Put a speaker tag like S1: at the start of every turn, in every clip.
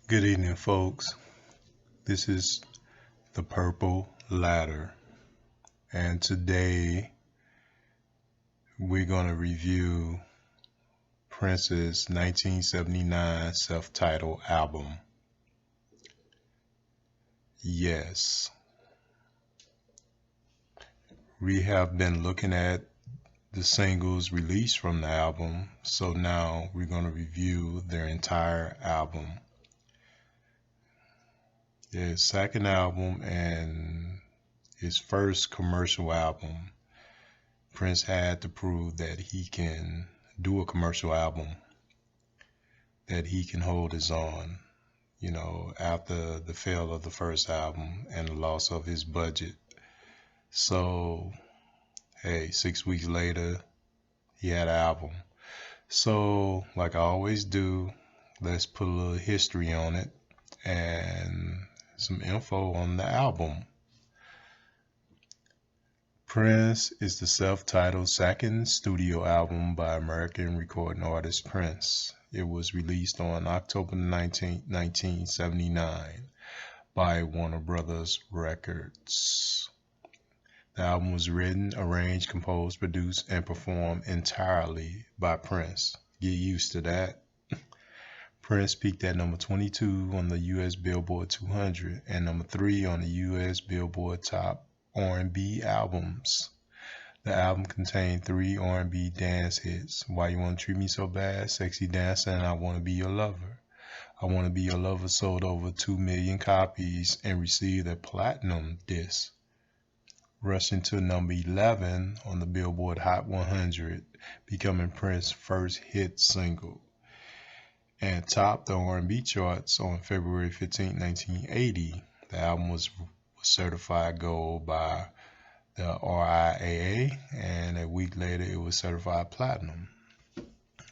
S1: Good evening, folks. This is the Purple Ladder, and today we're going to review Prince's 1979 self-titled album. Yes, we have been looking at the singles released from the album, so now we're going to review their entire album. His second album and his first commercial album. Prince had to prove that he can do a commercial album, that he can hold his own, after the fail of the first album and the loss of his budget. So, hey, 6 weeks later, he had an album. So, like I always do, let's put a little history on it and some info on the album. Prince is the self-titled second studio album by American recording artist Prince. It was released on October 19, 1979 by Warner Brothers Records. The album was written, arranged, composed, produced, and performed entirely by Prince. Get used to that. Prince peaked at number 22 on the U.S. Billboard 200 and number 3 on the U.S. Billboard Top R&B Albums. The album contained 3 R&B dance hits: Why You Wanna Treat Me So Bad, Sexy Dancer, and I Wanna Be Your Lover. I Wanna Be Your Lover sold over 2 million copies and received a platinum disc, rushing to number 11 on the Billboard Hot 100, becoming Prince's first hit single, and topped the R&B charts on February 15, 1980. The album was certified gold by the RIAA, and a week later it was certified platinum.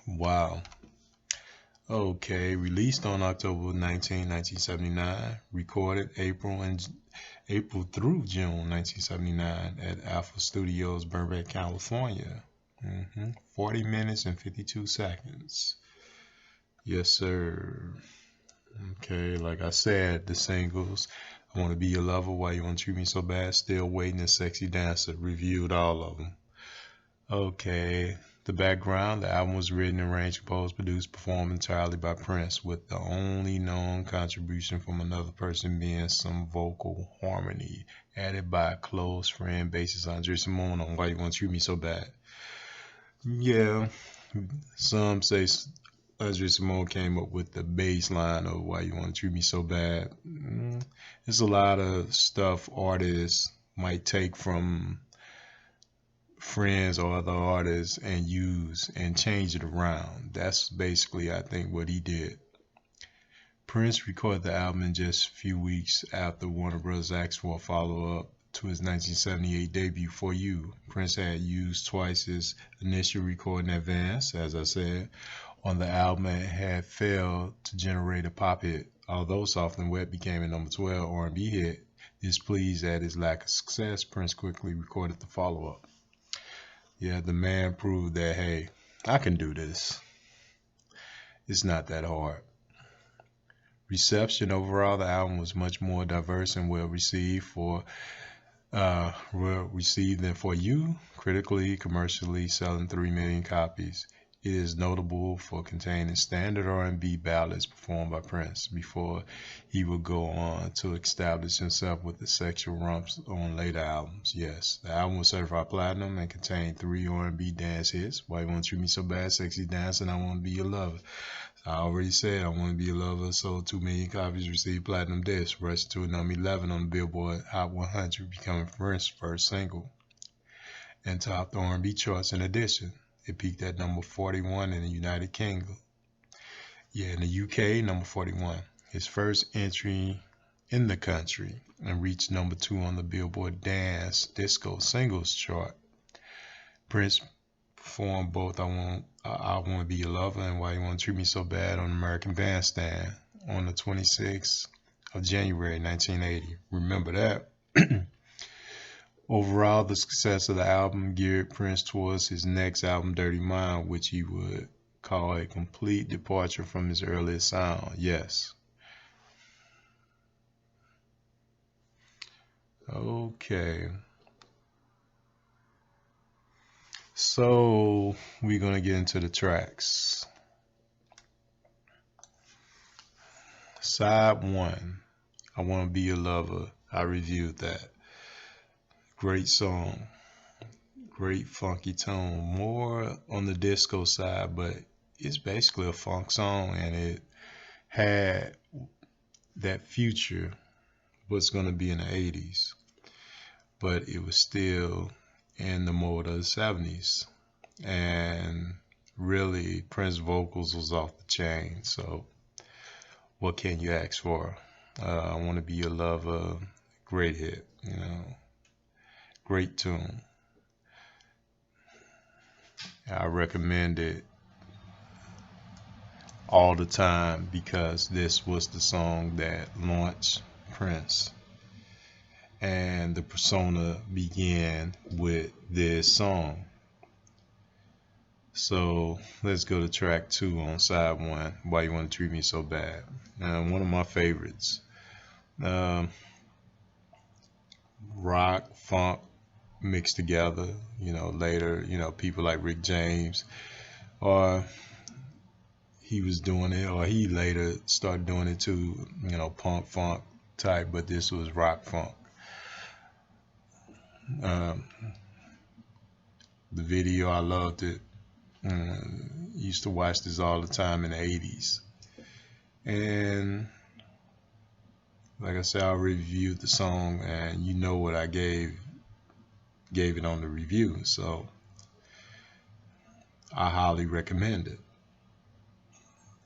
S1: Wow. Okay, released on October 19, 1979, recorded April through June 1979 at Alpha Studios, Burbank, California. 40 minutes and 52 seconds. Yes, sir. Okay, like I said, the singles: I Want to Be Your Lover, Why You Want to Treat Me So Bad, Still Waiting, and Sexy Dancer. Reviewed all of them. Okay, the background: the album was written, arranged, composed, produced, performed entirely by Prince, with the only known contribution from another person being some vocal harmony added by a close friend, bassist Andre Simone, on Why You Want to Treat Me So Bad. Yeah, some say Andre Simone came up with the bass line of Why You Want to Treat Me So Bad. There's a lot of stuff artists might take from friends or other artists and use and change it around. That's basically, I think, what he did. Prince recorded the album in just a few weeks after Warner Bros. Asked for a follow-up to his 1978 debut, For You. Prince had used twice his initial recording advance, as I said, on the album, and had failed to generate a pop hit. Although Soft and Wet became a number 12 R&B hit, displeased at his lack of success, Prince quickly recorded the follow-up. Yeah, the man proved that, hey, I can do this. It's not that hard. Reception: overall, the album was much more diverse and well received than For You, critically, commercially, selling 3 million copies. It is notable for containing standard R&B ballads performed by Prince before he would go on to establish himself with the sexual rumps on later albums. Yes, the album was certified platinum and contained 3 R&B dance hits: Why You Want to Treat Me So Bad, Sexy Dancer, and I Want to Be Your Lover. I already said I Want to Be Your Lover sold 2 million copies, received platinum disc, rushed to number 11 on the Billboard Hot 100, becoming Prince's first single, and topped the R&B charts in addition. It peaked at number 41 in the United Kingdom. In the UK, number 41. His first entry in the country, and reached number 2 on the Billboard Dance Disco Singles chart. Prince performed both I Want to Be Your Lover and Why You Want to Treat Me So Bad on American Bandstand on the 26th of January 1980. Remember that. Overall, the success of the album geared Prince towards his next album, Dirty Mind, which he would call a complete departure from his earlier sound. Yes, Okay. So we're gonna get into the tracks. Side one, I Wanna Be Your Lover. I reviewed that. Great song. Great funky tone. More on the disco side, but it's basically a funk song and it had that future what's gonna be in the 80s, but it was still in the mode of the 70s. And really Prince vocals was off the chain. So what can you ask for? I Wanna Be Your Lover, great hit, great tune. I recommend it all the time because this was the song that launched Prince, and the persona began with this song. So let's go to track two on side one. Why You Want to Treat Me So Bad? One of my favorites. Um, Rock, funk mixed together. Later, people like Rick James, or he was doing it, or he later started doing it too. Punk funk type, but this was rock funk. Um, the video, I loved it. Used to watch this all the time in the 80s. And like I said, I reviewed the song, and you know what I gave it on the review. So I highly recommend it.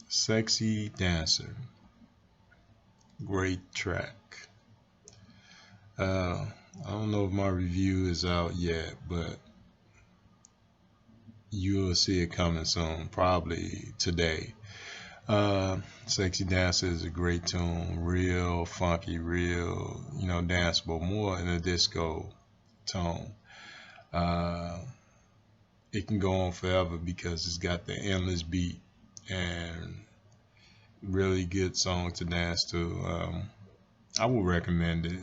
S1: Sexy Dancer. Great track. I don't know if my review is out yet, but you'll see it coming soon, probably today. Sexy Dancer is a great tune, real funky, real, danceable, more in a disco tone. It can go on forever because it's got the endless beat and really good song to dance to. I would recommend it.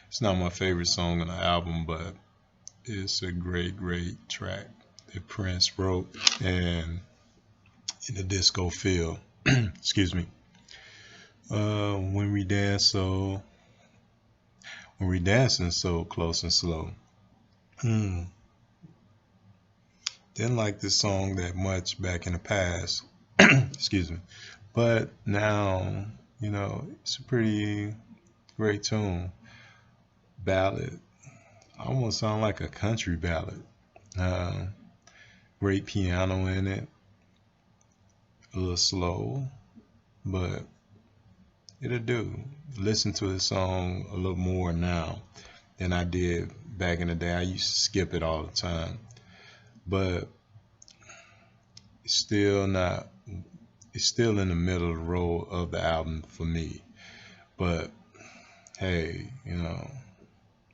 S1: It's not my favorite song on the album, but it's a great, great track that Prince wrote and in the disco feel. Excuse me. When we dance so, when we dancing so close and slow. Didn't like this song that much back in the past. Excuse me. But now, it's a pretty great tune. Ballad. Almost sound like a country ballad. Uh, Great piano in it. A little slow, but it'll do. Listen to the song a little more now than I did back in the day. I used to skip it all the time, but it's still not. It's still in the middle of the road of the album for me. But hey,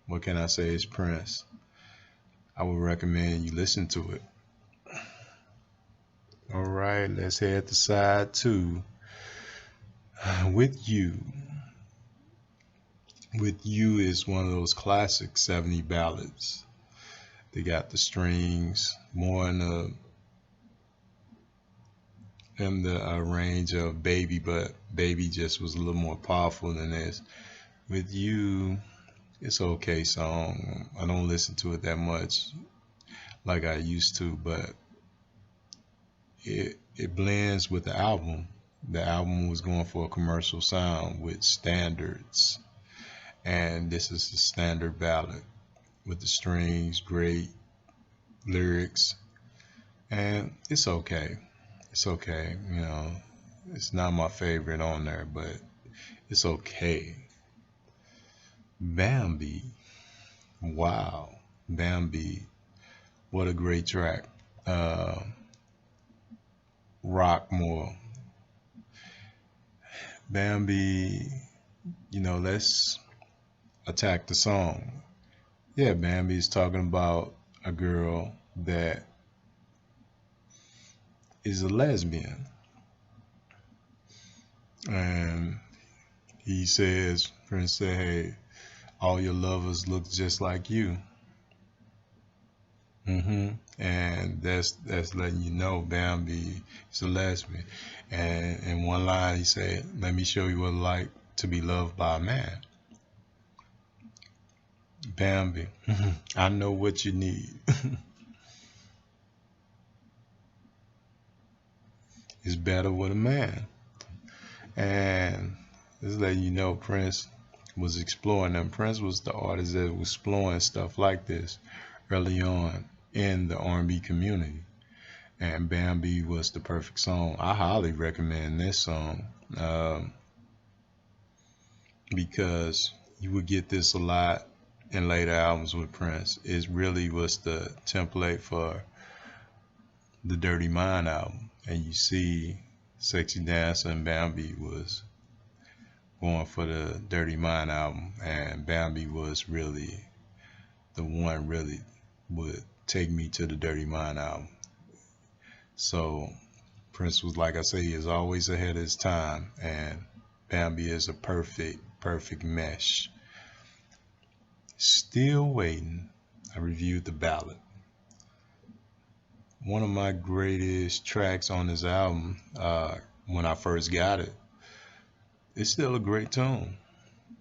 S1: what can I say? It's Prince. I would recommend you listen to it. All right, let's head to side two. With You. With You is one of those classic 70 ballads. They got the strings more in the range of Baby, but Baby just was a little more powerful than this. With You, it's an okay song. I don't listen to it that much like I used to, but it blends with the album. The album was going for a commercial sound with standards, and this is the standard ballad with the strings, great lyrics, and it's okay. It's okay, It's not my favorite on there, but it's okay. Bambi. Wow. Bambi. What a great track. Uh, Rock more. Bambi, let's attack the song. Yeah, Bambi is talking about a girl that is a lesbian. And he says, Prince said, hey, All your lovers look just like you. And that's letting you know Bambi is a lesbian. And in one line he said, "Let me show you what it's like to be loved by a man." Bambi, I know what you need. It's better with a man. And this letting you know Prince was exploring them. Prince was the artist that was exploring stuff like this early on in the R&B community. And Bambi was the perfect song. I highly recommend this song because you would get this a lot in later albums with Prince. It really was the template for the Dirty Mind album. And you see Sexy Dancer and Bambi was going for the Dirty Mind album, and Bambi was really the one really would take me to the Dirty Mind album. So Prince was, like I say, he is always ahead of his time, and Bambi is a perfect mesh. Still waiting. I reviewed the ballad. One of my greatest tracks on this album, when I first got it, it's still a great tune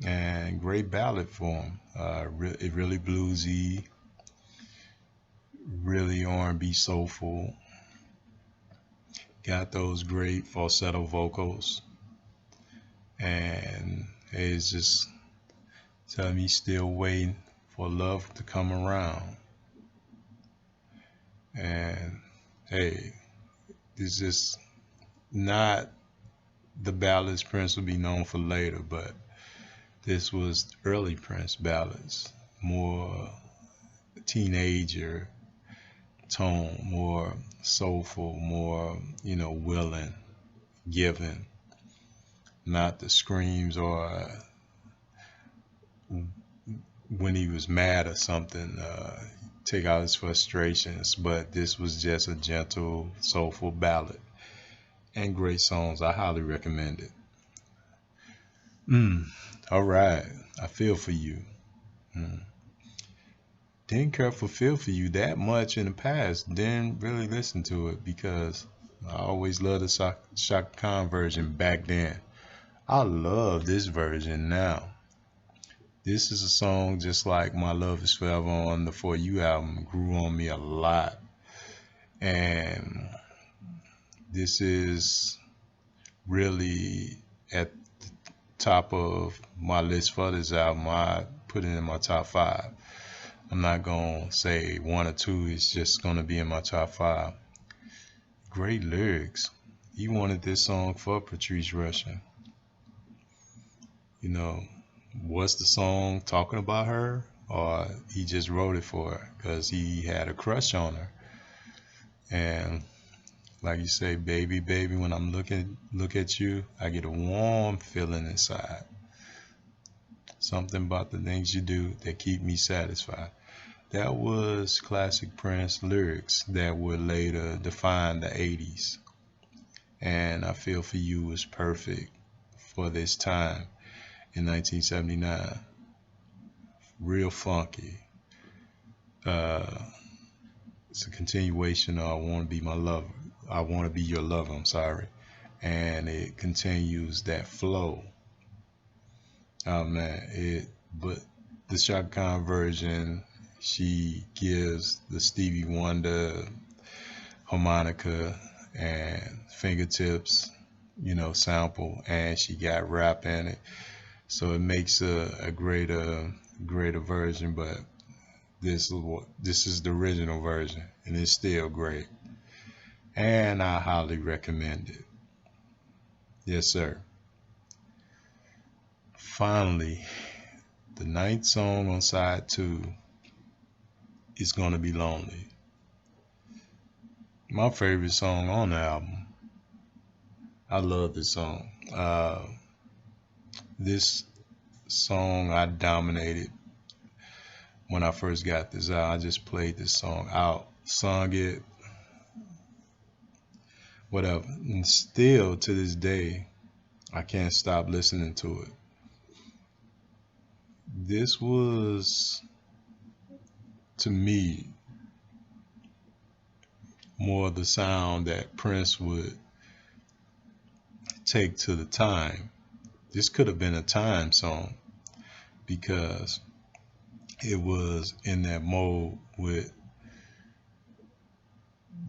S1: and great ballad form. It really bluesy, really R&B soulful. Got those great falsetto vocals, and it's just telling me still waiting for love to come around. And hey, it's just not the ballads Prince would be known for later, but this was early Prince ballads, more teenager tone, more soulful, more, willing, giving, not the screams or when he was mad or something, take out his frustrations, but this was just a gentle, soulful ballad and great songs. I highly recommend it. All right, I feel for you. Didn't care for Feel For You that much in the past. Didn't really listen to it because I always loved the Shaka Khan version back then. I love this version now. This is a song just like My Love Is Forever on the For You album. Grew on me a lot. And this is really at the top of my list for this album. I put it in my top 5. I'm not going to say 1 or 2. It's just going to be in my top 5. Great lyrics. He wanted this song for Patrice Rushen. Was the song talking about her, or he just wrote it for her because he had a crush on her? And like you say, baby, baby, when I'm look at you, I get a warm feeling inside. Something about the things you do that keep me satisfied. That was classic Prince lyrics that would later define the 80s. And I Feel For You was perfect for this time in 1979. Real funky. It's a continuation of I Want to Be My Lover. I Want to Be Your Lover, I'm sorry. And it continues that flow. Oh man, but the Shaka Khan version, she gives the Stevie Wonder harmonica and fingertips, sample, and she got rap in it. So it makes a greater version, but this is the original version, and it's still great. And I highly recommend it. Yes, sir. Finally, the 9th song on side 2 is Gonna Be Lonely. My favorite song on the album. I love this song. This song I dominated when I first got this out. I just played this song out, sung it, whatever. And still to this day, I can't stop listening to it. This was, to me, more the sound that Prince would take to the time. This could have been a time song because it was in that mode with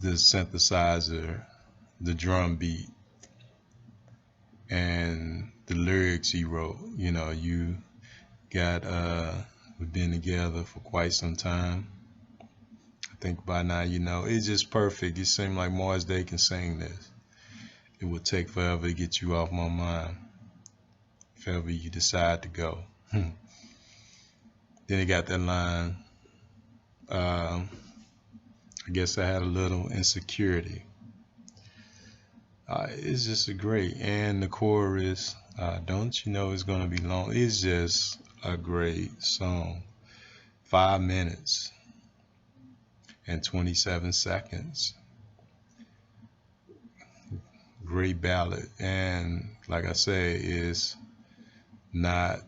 S1: the synthesizer, the drum beat, and the lyrics he wrote. You know, you got we've been together for quite some time. I think by now you know it's just perfect. It seemed like Mars Day can sing this. It would take forever to get you off my mind if ever you decide to go. Then he got that line. I guess I had a little insecurity. It's just a great, and the chorus, don't you know it's gonna be long? It's just a great song. 5 minutes and 27 seconds. Great ballad, and like I say, is not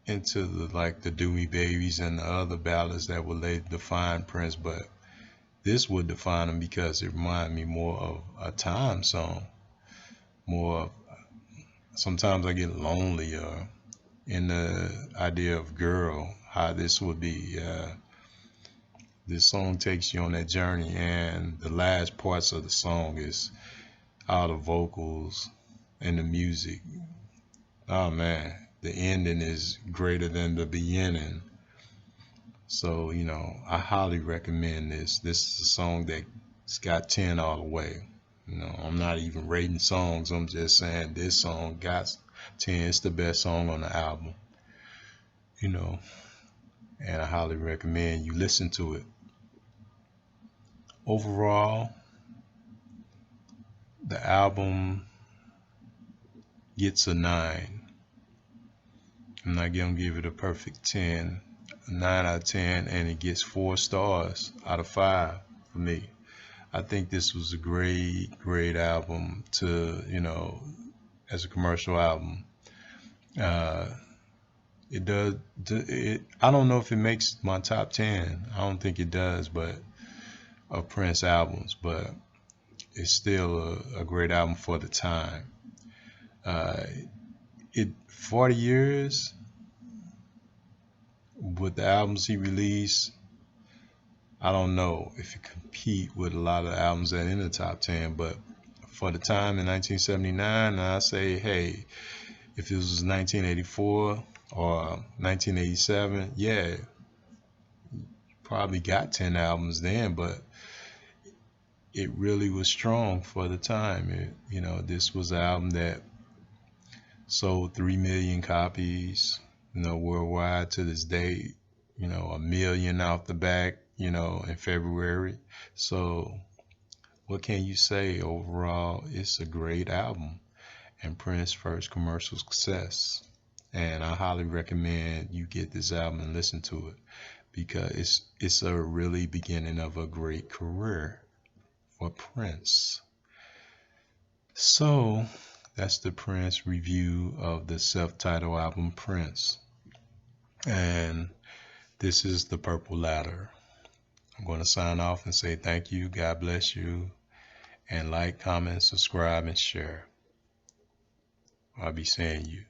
S1: into the Do Me Babies and the other ballads that would later define Prince, but this would define him because it reminded me more of a time song. More, sometimes I get lonely in the idea of girl, how this would be. This song takes you on that journey, and the last parts of the song is all the vocals and the music. Oh man, the ending is greater than the beginning. So, you know, I highly recommend this. This is a song that's got 10 all the way. You know, I'm not even rating songs. I'm just saying this song got 10. It's the best song on the album. You know, and I highly recommend you listen to it. Overall, the album gets a 9. I'm not gonna give it a perfect 10, a 9 out of 10, and it gets 4 stars out of 5 for me. I think this was a great album to, you know, as a commercial album. It does. I don't know if it makes my top 10. I don't think it does, but of Prince albums, but it's still a great album for the time. Uh, it 40 years with the albums he released. I don't know if it compete with a lot of albums that are in the top 10, but for the time in 1979, I say, hey, if this was 1984 or 1987, yeah, probably got 10 albums then, but it really was strong for the time. You know, this was an album that sold 3 million copies, you know, worldwide to this day, you know, 1 million out the back, you know, in February. So what can you say? Overall, it's a great album and Prince's first commercial success. And I highly recommend you get this album and listen to it because it's a really beginning of a great career for Prince. So that's the Prince review of the self-titled album Prince. And this is the Purple Ladder. I'm going to sign off and say thank you, God bless you, and like, comment, subscribe, and share. I'll be seeing you.